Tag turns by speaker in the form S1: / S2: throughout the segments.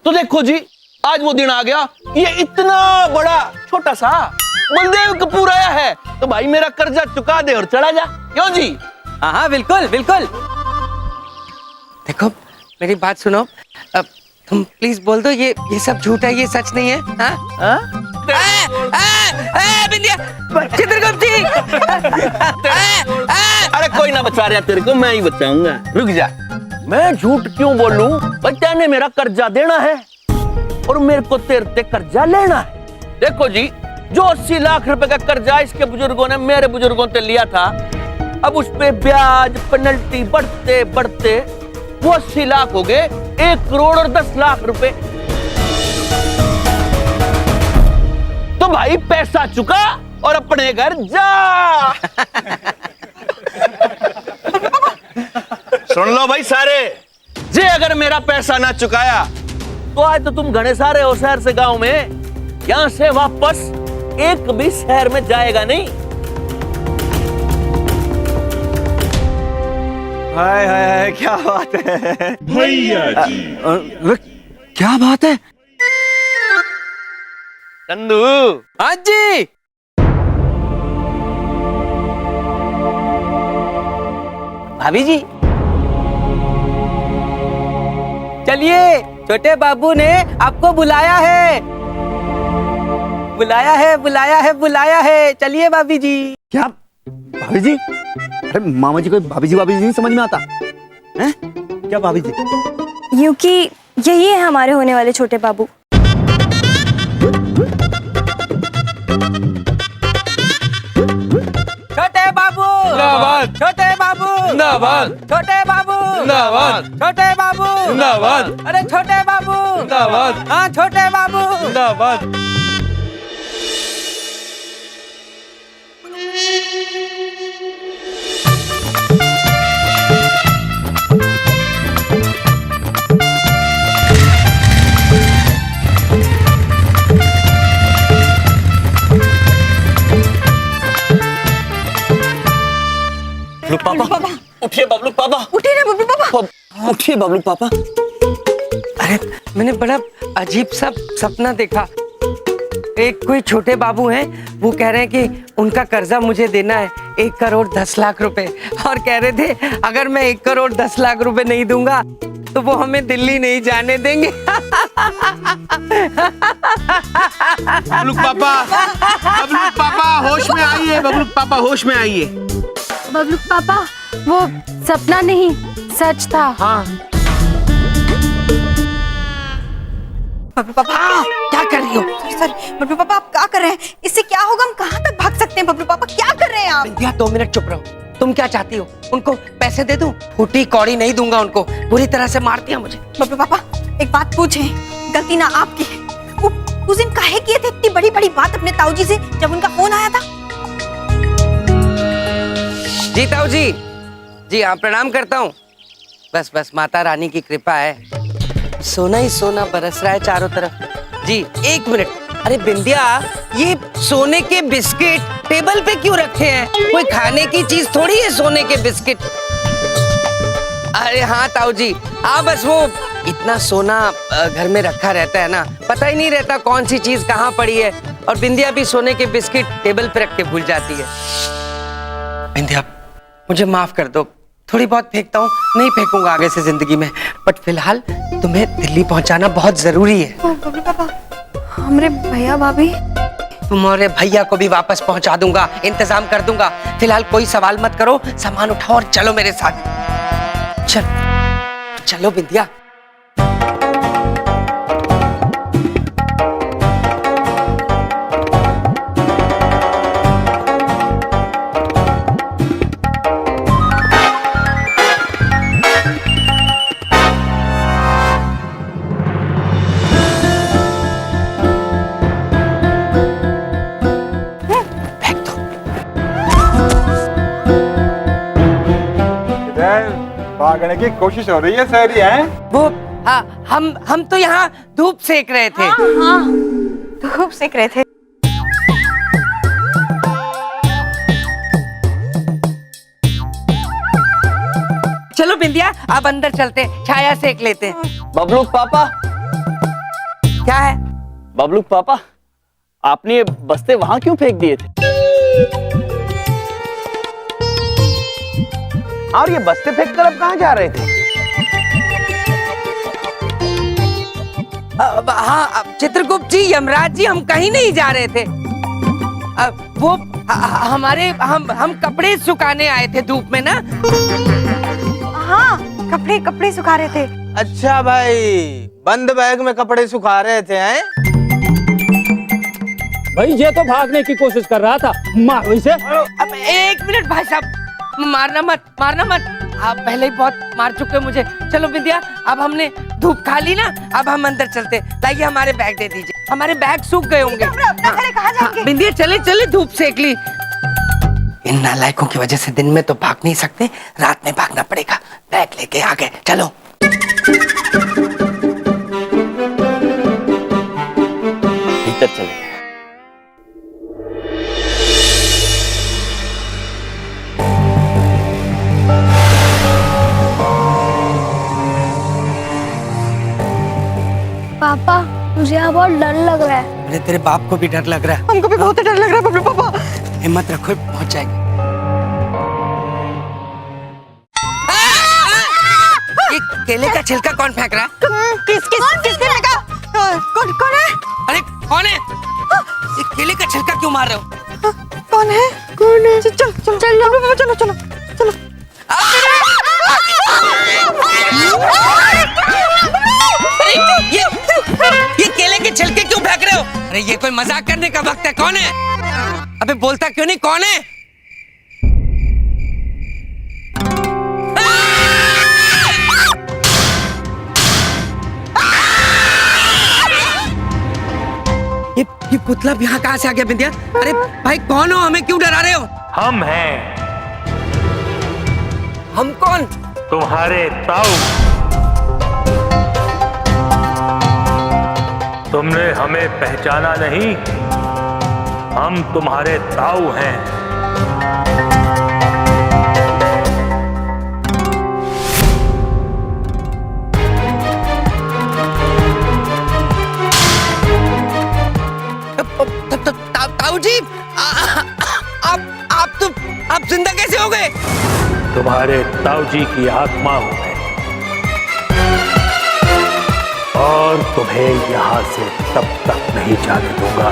S1: तो देखो जी, आज वो दिन आ गया, ये इतना बड़ा छोटा सा बलदेव कपूर आया है, तो भाई मेरा कर्जा चुका दे और चला जा। क्यों जी?
S2: हाँ बिल्कुल बिल्कुल। देखो मेरी बात सुनो, अब तुम प्लीज बोल दो ये सब झूठ है, ये सच नहीं है। हाँ? बिंदिया, चित्रगुप्त जी।
S1: अरे कोई ना बचा रहा तेरे को, मैं ही बचाऊंगा, रुक जा। मैं झूठ क्यों बोलूं? बच्चा ने मेरा कर्जा देना है और मेरे को तेरे से कर्जा लेना है। देखो जी, जो 80 लाख रुपए का कर्जा इसके बुजुर्गों ने मेरे बुजुर्गों से लिया था, अब उस पे ब्याज पेनल्टी बढ़ते बढ़ते वो 80 लाख हो गए 1 करोड़ और 10 लाख रुपए। तो भाई पैसा चुका और अपने घर जा। सुन लो भाई सारे, जे अगर मेरा पैसा ना चुकाया तो आज तो तुम घने सारे हो शहर से गांव में, यहां से वापस एक भी शहर में जाएगा नहीं।
S3: हाय हाय हाय, क्या बात है
S4: भैया जी।
S3: क्या बात है
S1: चंदू?
S2: हाँ जी। भाभी जी, चलिए, छोटे बाबू ने आपको बुलाया है, बुलाया है, बुलाया है, बुलाया है। चलिए भाभी जी।
S3: क्या भाभी जी? अरे मामा जी को भाभी जी नहीं समझ में आता हैं? क्या भाभी जी?
S5: यूं कि यही है हमारे होने वाले छोटे बाबू।
S2: छोटे बाबू
S1: जिंदाबाद।
S2: छोटे बाबू
S1: जिंदाबाद।
S2: छोटे बाबू
S1: जिंदाबाद।
S2: छोटे बाबू
S1: जिंदाबाद।
S2: अरे छोटे बाबू
S1: जिंदाबाद।
S2: हाँ छोटे बाबू।
S1: जिंदाबाद। बबलू पापा, उठिए बबलू पापा,
S5: उठिए ना बबलू पापा।
S1: उठिए बबलू पापा।
S2: अरे मैंने बड़ा अजीब सा सपना देखा। एक कोई छोटे बाबू हैं, वो कह रहे हैं कि उनका कर्जा मुझे देना है 1 करोड़ 10 लाख रुपए, और कह रहे थे अगर मैं 1 करोड़ 10 लाख रुपए नहीं दूंगा तो वो हमें दिल्ली नहीं जाने देंगे।
S4: बबलू पापा होश में आइए, बबलू पापा होश में आइए।
S5: बबलू पापा, वो सपना नहीं सच था।
S4: हाँ
S6: बबलू पापा,
S2: क्या कर रही हो?
S6: सॉरी बबलू पापा, आप क्या कर रहे हैं? इससे क्या होगा? हम कहाँ तक भाग सकते हैं? बबलू पापा क्या कर रहे हैं आप?
S2: या 2 मिनट चुप रहो। तुम क्या चाहती हो? उनको पैसे दे दूं? फूटी कौड़ी नहीं दूंगा उनको, बुरी तरह से मार दिया मुझे।
S6: बबलू पापा एक बात पूछे, गलती ना आपकी है, वो उस दिन काहे किए थे इतनी बड़ी बड़ी बात अपने ताऊ जी से जब उनका फोन आया था?
S2: जी ताऊ जी, जी हाँ प्रणाम करता हूँ। बस बस माता रानी की कृपा है, सोना ही सोना बरस रहा है चारों तरफ। जी 1 मिनट। अरे बिंदिया, ये सोने के बिस्किट टेबल पे क्यों रखे हैं? कोई खाने की चीज थोड़ी है सोने के बिस्किट। अरे हाँ ताऊ जी, हाँ बस वो इतना सोना घर में रखा रहता है ना, पता ही नहीं रहता कौन सी चीज कहाँ पड़ी है, और बिंदिया भी सोने के बिस्किट टेबल पे रख के भूल जाती है। बिंदिया मुझे माफ कर दो, थोड़ी बहुत फेंकता हूँ, नहीं फेंकूंगा आगे से जिंदगी में, बट फिलहाल तुम्हें दिल्ली पहुंचाना बहुत जरूरी है।
S6: बबलू पापा, हमरे भैया भाभी?
S2: तुम्हारे भैया को भी वापस पहुंचा दूंगा, इंतजाम कर दूंगा। फिलहाल कोई सवाल मत करो, सामान उठाओ और चलो मेरे साथ। चलो बिंदिया।
S7: भागने की कोशिश हो रही है सारी है।
S2: वो हम तो यहाँ धूप सेक रहे थे।
S6: हाँ, धूप सेक रहे थे।
S2: चलो बिंदिया, अब अंदर चलते, छाया सेक लेते।
S1: बबलू पापा,
S2: क्या है?
S3: बबलू पापा, आपने ये बस्ते वहां क्यों फेंक दिए थे?
S4: और ये बस्ते फेंक कर अब कहाँ जा रहे थे?
S2: हाँ चित्रगुप्त जी, यमराज जी, हम कहीं नहीं जा रहे थे। वो हमारे हम कपड़े सुखाने आए थे धूप में ना।
S6: हाँ, कपड़े सुखा रहे थे।
S4: अच्छा भाई, बंद बैग में कपड़े सुखा रहे थे हैं?
S8: भाई ये तो भागने की कोशिश कर रहा था, मारो इसे।
S2: अब 1 मिनट भाई साहब, मारना मत। आप पहले ही बहुत मार चुके मुझे। चलो बिंदिया, अब हमने धूप खा ली ना, अब हम अंदर चलते। लाइए हमारे बैग दे दीजिए, हमारे बैग सूख गए होंगे।
S6: अपना घरे कहाँ जाएंगे?
S2: बिंदिया चले धूप सेक ली। इन नालायकों की वजह से दिन में तो भाग नहीं सकते, रात में भागना पड़ेगा। बैग लेके आगे चलो।
S3: भीतर चले गए।
S5: पापा मुझे यहाँ बहुत डर लग रहा है।
S2: अरे तेरे बाप को भी डर लग रहा है।
S6: हमको भी बहुत डर लग रहा है बबलू पापा।
S2: हिम्मत रखो, पहुंच जाएगी। ये केले का छिलका कौन फेंक रहा है?
S6: किसने फेंका? कौन है?
S2: अरे कौन है? ये केले का छिलका क्यों मार रहे हो?
S6: कौन है? चलो।
S2: अरे ये केले के छिलके क्यों फेंक रहे हो? अरे ये कोई मजाक करने का वक्त है। कौन है? अबे बोलता क्यों नहीं? कौन है? ये पुतला भी यहाँ कहाँ से आ गया बिंदिया? अरे भाई कौन हो? हमें क्यों डरा रहे हो?
S9: हम हैं
S2: हम कौन?
S9: तुम्हारे ताऊ। तुमने हमें पहचाना नहीं? हम तुम्हारे ताऊ हैं।
S2: ताऊ जी, आप जिंदा कैसे हो गए?
S9: तुम्हारे ताऊ जी की आत्मा हूं मैं, और तुम्हें यहाँ से तब तक नहीं जाने दूंगा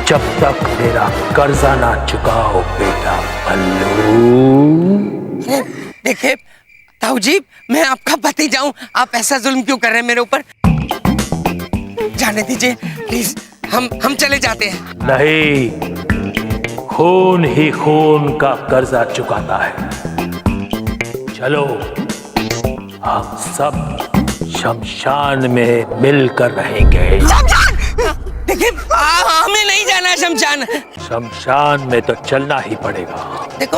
S9: जब तक मेरा कर्जा ना चुकाओ बेटा पल्लू।
S2: देखिए ताऊ जी, मैं आपका पति जाऊं, आप ऐसा जुल्म क्यों कर रहे हैं मेरे ऊपर? जाने दीजिए प्लीज, हम चले जाते हैं।
S9: नहीं, खून ही खून का कर्जा चुकाता है। चलो, हम सब शमशान में मिलकर रहेंगे।
S2: देखिए हमें नहीं जाना शमशान।
S9: शमशान में तो चलना ही पड़ेगा।
S2: देखो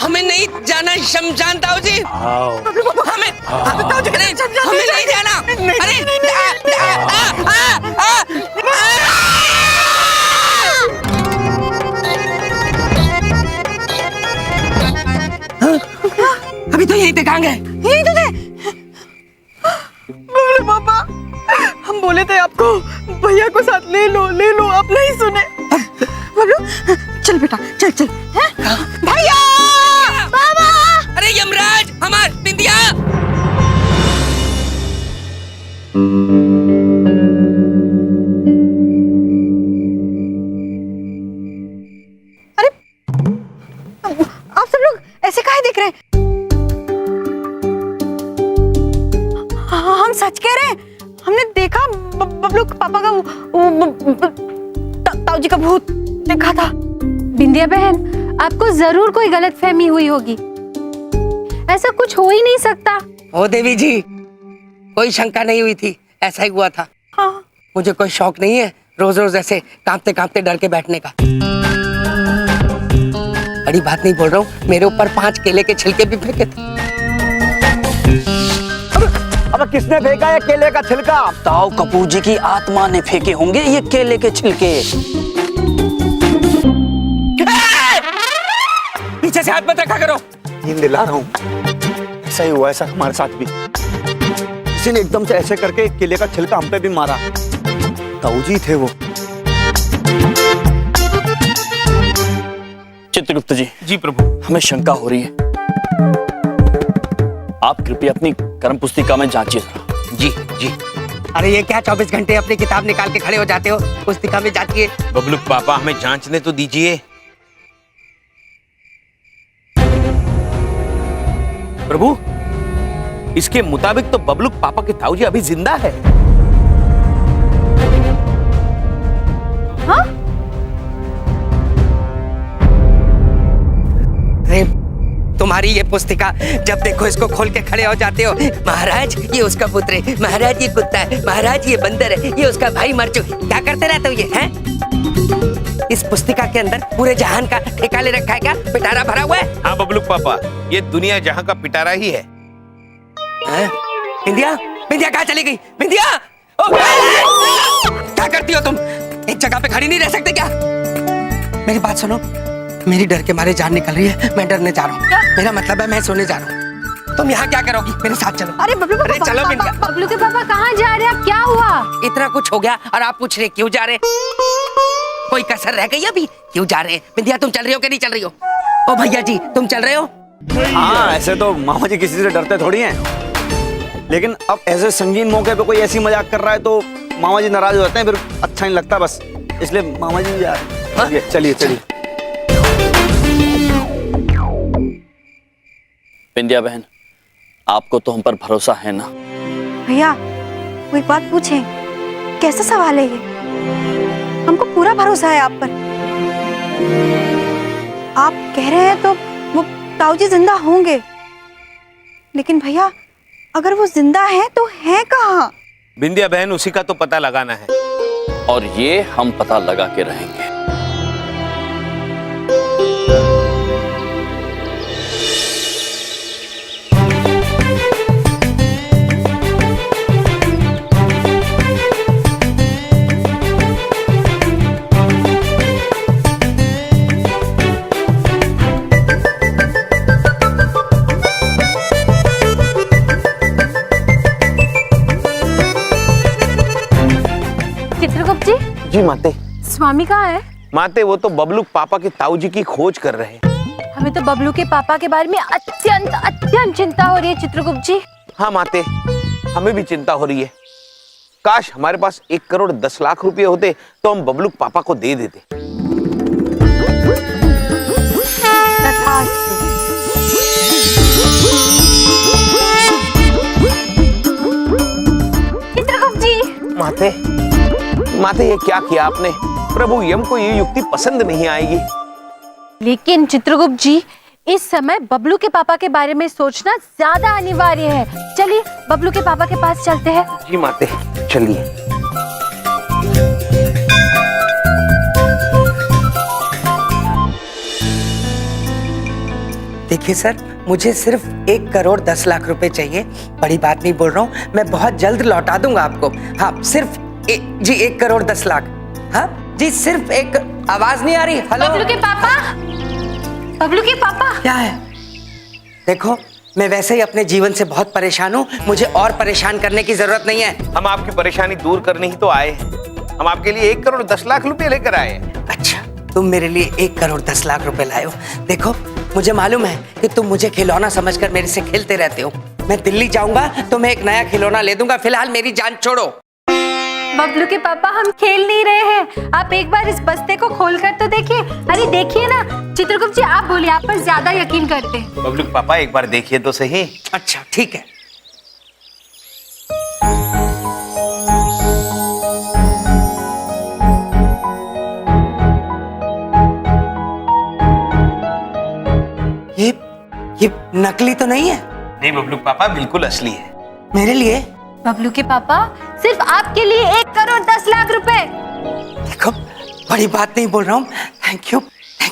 S2: हमें नहीं जाना शमशान ताऊ जी।
S9: आओ।
S2: हमें नहीं जाना। अभी तो यही दिखाएंगे।
S6: यही तो थे। बबलू पापा, हम बोले थे आपको भैया को साथ ले लो, आप नहीं सुने। बबलू चल बेटा, चल। भैया!
S2: बाबा! अरे यमराज, हमार बिंदिया!
S6: अरे आप सब लोग ऐसे काहे देख रहे हैं? हम सच कह रहे हैं, हमने देखा बबलू पापा का ताऊ जी का भूत देखा था।
S5: बिंदिया बहन, आपको जरूर कोई गलतफहमी हुई होगी। ऐसा कुछ हो ही नहीं सकता।
S2: ओ देवी जी, कोई शंका नहीं हुई थी, ऐसा ही हुआ था।
S6: हाँ।
S2: मुझे कोई शौक नहीं है रोज रोज ऐसे कांपते कांपते डर के बैठने का। बड़ी बात नहीं बोल रहा हूँ, मेरे ऊपर 5 केले के छिलके भी फेंके थे।
S3: अब किसने फेंका ये केले का छिलका?
S10: ताऊ कपूर जी की आत्मा ने फेंके होंगे ये केले के छिलके।
S2: पीछे से हाथ मत रखा करो।
S3: नींद दिला रहा हूँ। ऐसा ही हुआ, ऐसा हमारे साथ भी। किसी ने एकदम से ऐसे करके केले का छिलका हम पे भी मारा। ताऊ जी थे वो।
S9: चित्रगुप्त जी,
S4: जी प्रभु।
S9: हमें शंका हो रही है, आप कृपया अपनी कर्म पुस्तिका में जांचिए जरा।
S2: जी जी। अरे ये क्या 24 घंटे अपनी किताब निकाल के खड़े हो जाते हो? पुस्तिका में जांचिए।
S4: बबलू पापा हमें जांचने तो दीजिए। प्रभु, इसके मुताबिक तो बबलू पापा के ताऊ जी अभी जिंदा है।
S5: हाँ?
S2: अरे तुम्हारी ये पुस्तिका जब देखो इसको खोल के खड़े हो जाते हो। महाराज ये उसका पुत्र है, महाराज ये कुत्ता है, महाराज ये बंदर है, ये उसका भाई मर चुका। क्या करते रहते हो ये हैं? इस पुस्तिका के अंदर पूरे जहान का ठेका ले रखा है क्या? पिटारा भरा हुआ है?
S4: हाँ बबलू पापा, ये दुनिया जहां का पिटारा ही है।
S2: बिंदिया, बिंदिया कहाँ चली गई? बिंदिया, क्या करती हो तुम? एक जगह पे खड़ी नहीं रह सकते क्या? मेरी बात सुनो, मेरी डर के मारे जान निकल रही है, मैं डरने जा रहा हूँ। मेरा मतलब है मैं सोने जा रहा हूँ। तुम यहाँ क्या करोगी? मेरे साथ चलो।
S5: अरे बबलू के
S2: अरे चलो बिंदिया।
S5: बबलू के पापा कहाँ जा रहे हैं? क्या हुआ?
S2: इतना कुछ हो गया और आप पूछ रहे क्यों जा रहे? कोई कसर रह गई अभी? क्यों जा रहे? बिंदिया तुम चल रही हो कि नहीं चल रही हो? ओ भैया जी तुम चल रहे हो?
S3: हाँ, ऐसे तो मामा जी किसी से डरते थोड़ी हैं, लेकिन अब ऐसे संगीन मौके पे कोई ऐसी मजाक कर रहा है तो मामा जी नाराज हो जाते हैं, फिर अच्छा नहीं लगता, बस इसलिए मामा जी जा रहे हैं। चलिए चलिए।
S9: बिंदिया बहन, आपको तो हम पर भरोसा है ना?
S6: भैया वो एक बात पूछें, कैसा सवाल है ये? हमको पूरा भरोसा है आप पर। आप कह रहे हैं तो वो ताऊ जी जिंदा होंगे, लेकिन भैया अगर वो जिंदा हैं तो हैं कहाँ?
S4: बिंदिया बहन, उसी का तो पता लगाना है।
S9: और ये हम पता लगा के रहेंगे।
S5: चित्रगुप्त जी,
S4: जी माते।
S5: स्वामी कहाँ है?
S4: माते वो तो बबलू पापा के ताऊ जी की खोज कर रहे हैं।
S5: हमें तो बबलू के पापा के बारे में अत्यंत अत्यंत चिंता हो रही है चित्रगुप्त जी।
S4: हाँ माते, हमें भी चिंता हो रही है। काश हमारे पास 1 करोड़ 10 लाख रुपए होते तो हम बबलू पापा को दे देते।
S5: चित्रगुप्त जी,
S4: माते, माते ये क्या किया आपने? प्रभु यम को ये युक्ति पसंद नहीं आएगी।
S5: लेकिन चित्रगुप्त जी इस समय बबलू के पापा के बारे में सोचना ज्यादा अनिवार्य है। चलिए बबलू के पापा के पास चलते हैं।
S4: जी माते, चलिए।
S2: देखिए सर, मुझे सिर्फ 1 करोड़ 10 लाख रुपए चाहिए। बड़ी बात नहीं बोल रहा हूँ, मैं बहुत जल्द लौटा दूंगा आपको। हाँ सिर्फ जी 1 करोड़ 10 लाख। हाँ जी, सिर्फ एक। आवाज नहीं आ रही? हेलो
S5: बबलू के पापा, बबलू के पापा।
S2: क्या है? देखो मैं वैसे ही अपने जीवन से बहुत परेशान हूँ, मुझे और परेशान करने की जरूरत नहीं है।
S4: हम आपकी परेशानी दूर करने ही तो आए हैं। हम आपके लिए 1 करोड़ 10 लाख रुपए लेकर आए हैं।
S2: अच्छा, तुम मेरे लिए 1 करोड़ 10 लाख रुपए लाए हो। देखो मुझे मालूम है कि तुम मुझे खिलौना समझकर मेरे से खेलते रहते हो। मैं दिल्ली जाऊंगा तो मैं एक नया खिलौना ले दूंगा। फिलहाल मेरी जान छोड़ो।
S5: बबलू के पापा, हम खेल नहीं रहे हैं, आप एक बार इस बस्ते को खोल कर तो देखिए। अरे देखिए ना चित्रगुप्त जी, आप बोलिए, आप पर ज्यादा यकीन करते हैं।
S4: बबलू पापा एक बार देखिए तो सही।
S2: अच्छा ठीक है। ये नकली तो नहीं है?
S4: नहीं बबलू पापा, बिल्कुल असली है।
S2: मेरे लिए?
S5: बबलू के पापा, सिर्फ आपके लिए 1 करोड़ 10 लाख रुपए।
S2: देखो बड़ी बात नहीं बोल रहा हूँ। Thank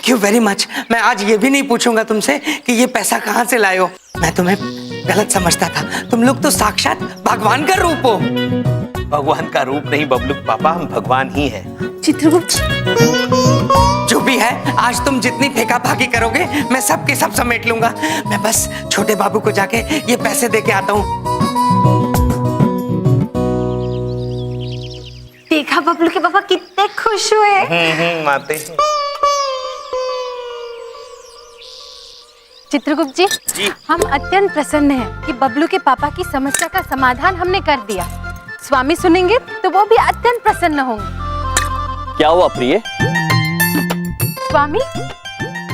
S2: you very much. मैं आज ये भी नहीं पूछूंगा तुमसे कि ये पैसा कहाँ से लाए हो। मैं तुम्हें गलत समझता था, तुम लोग तो साक्षात भगवान का रूप हो।
S4: भगवान का रूप नहीं बबलू पापा, हम भगवान ही हैं।
S5: चित्रगुप्त,
S2: जो भी है, आज तुम जितनी फेंका भागी करोगे मैं सब के सब समेट लूंगा। मैं बस छोटे बाबू को जाके ये पैसे दे के आता हूँ।
S5: देखा बबलू के पापा कितने खुश हुए।
S4: माते
S5: चित्रगुप्त जी, हम अत्यंत प्रसन्न हैं कि बबलू के पापा की समस्या का समाधान हमने कर दिया। स्वामी सुनेंगे तो वो भी अत्यंत प्रसन्न होंगे।
S1: क्या हुआ प्रिय?
S5: स्वामी,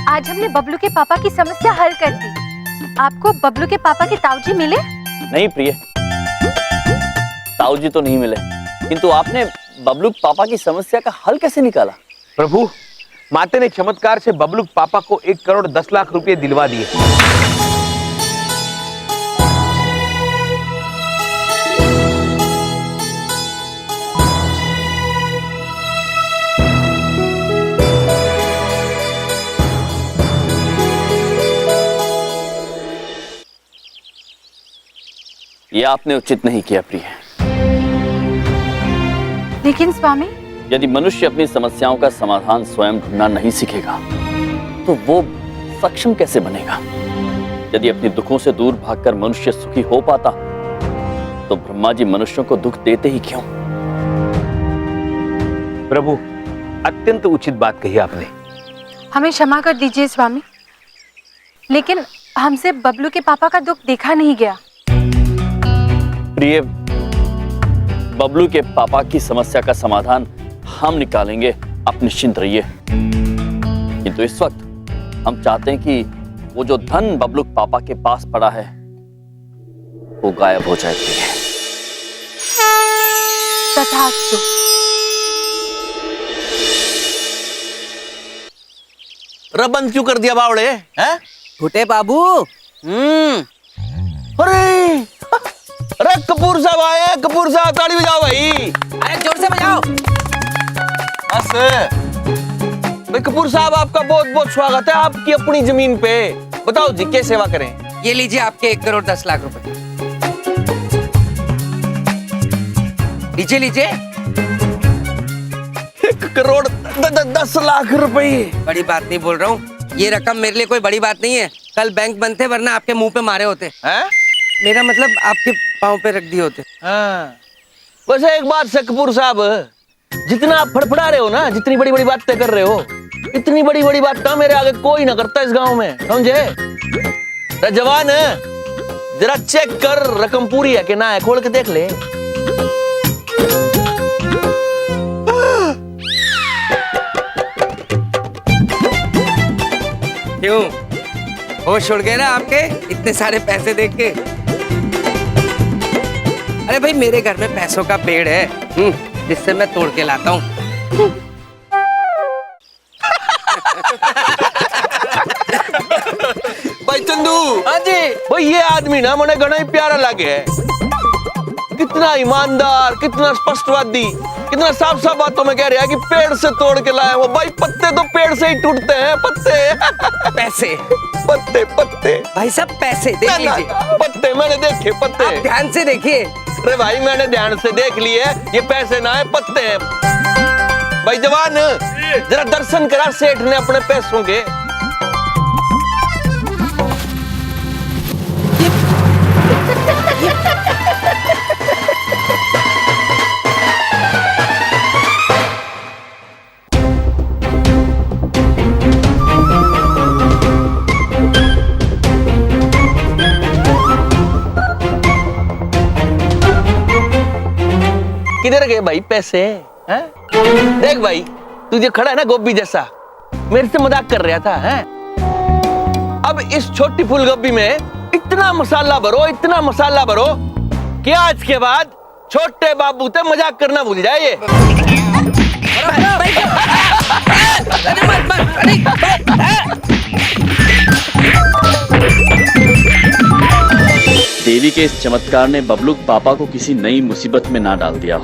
S5: आज हमने बबलू के पापा की समस्या हल कर दी। आपको बबलू के पापा के ताऊजी मिले?
S1: नहीं प्रिय, ताऊजी तो नहीं मिले, किंतु आपने बबलू पापा की समस्या का हल कैसे निकाला?
S4: प्रभु, माते ने चमत्कार से बबलू पापा को 1 करोड़ 10 लाख रुपए दिलवा दिए।
S1: यह आपने उचित नहीं किया प्रिय।
S5: लेकिन स्वामी,
S1: यदि मनुष्य अपनी समस्याओं का समाधान स्वयं ढूंढना नहीं सीखेगा तो वो सक्षम कैसे बनेगा? यदि अपने दुखों से दूर भागकर मनुष्य सुखी हो पाता तो ब्रह्मा जी मनुष्यों को दुख देते ही क्यों?
S4: प्रभु, अत्यंत उचित बात कही आपने।
S5: हमें क्षमा कर दीजिए स्वामी, लेकिन हमसे बबलू के पापा का दुख देखा नहीं गया।
S1: प्रिय, बबलू के पापा की समस्या का समाधान हम निकालेंगे, आप निश्चिंत रहिए। किंतु इस वक्त हम चाहते हैं कि वो जो धन बबलू पापा के पास पड़ा है वो गायब हो जाए।
S5: तथास्तु।
S1: रबन क्यों कर दिया बावड़े? हैं?
S2: छोटे बाबू।
S1: अरे अरे कपूर साहब आए, कपूर साहब ताली बजाओ भाई।
S2: अरे जोर से बजाओ।
S1: बस भाई, कपूर साहब आपका बहुत बहुत स्वागत है आपकी अपनी जमीन पे। बताओ जी, क्या सेवा करें?
S2: ये लीजिए आपके 1 करोड़ 10 लाख रुपए। लीजिए लीजिए।
S1: 1 करोड़ 10 लाख रुपए।
S2: बड़ी बात नहीं बोल रहा हूँ, ये रकम मेरे लिए कोई बड़ी बात नहीं है। कल बैंक बंद थे, वरना आपके मुंह पे मारे होते।
S1: हैं?
S2: मेरा मतलब आपके पाँव पे रख दिए होते।
S1: हाँ। वैसे एक बात से कपूर साहब, जितना आप फड़फड़ा रहे हो ना, जितनी बड़ी बड़ी बातें कर रहे हो, इतनी बड़ी बड़ी बात तो मेरे आगे कोई ना करता इस गांव में, समझे? जवान, जरा चेक कर रकम पूरी है कि ना है, खोल के देख ले।
S2: क्यों, होश उड़ गए ना आपके इतने सारे पैसे देख के? अरे भाई, मेरे घर में पैसों का पेड़ है, जिससे मैं तोड़ के लाता हूँ।
S1: भाई चंदू।
S2: हाँ जी।
S1: भाई ये आदमी ना मुझे घना ही प्यारा लगे है। कितना ईमानदार, कितना स्पष्टवादी, कितना साफ साफ बातों में कह रहा है कि पेड़ से तोड़ के लाया वो। भाई पत्ते तो पेड़ से ही टूटते हैं, पत्ते।
S2: पैसे,
S1: पत्ते पत्ते
S2: भाई सब पैसे देख लीजिए।
S1: पत्ते मैंने देखे, पत्ते।
S2: आप ध्यान से देखिए।
S1: अरे भाई, मैंने ध्यान से देख लिए, ये पैसे ना है, पत्ते हैं। भाई जवान, जरा दर्शन करा सेठ ने अपने पैसों के। किधर गए भाई पैसे? हैं? देख भाई, तुझे खड़ा है ना गोभी जैसा, मेरे से मजाक कर रहा था। हैं? अब इस छोटी फूल गोभी में इतना मसाला भरो, इतना मसाला भरो कि आज के बाद छोटे बाबू से मजाक करना भूल जाए ये। देवी के इस चमत्कार ने बबलू पापा को किसी नई मुसीबत में ना डाल दिया।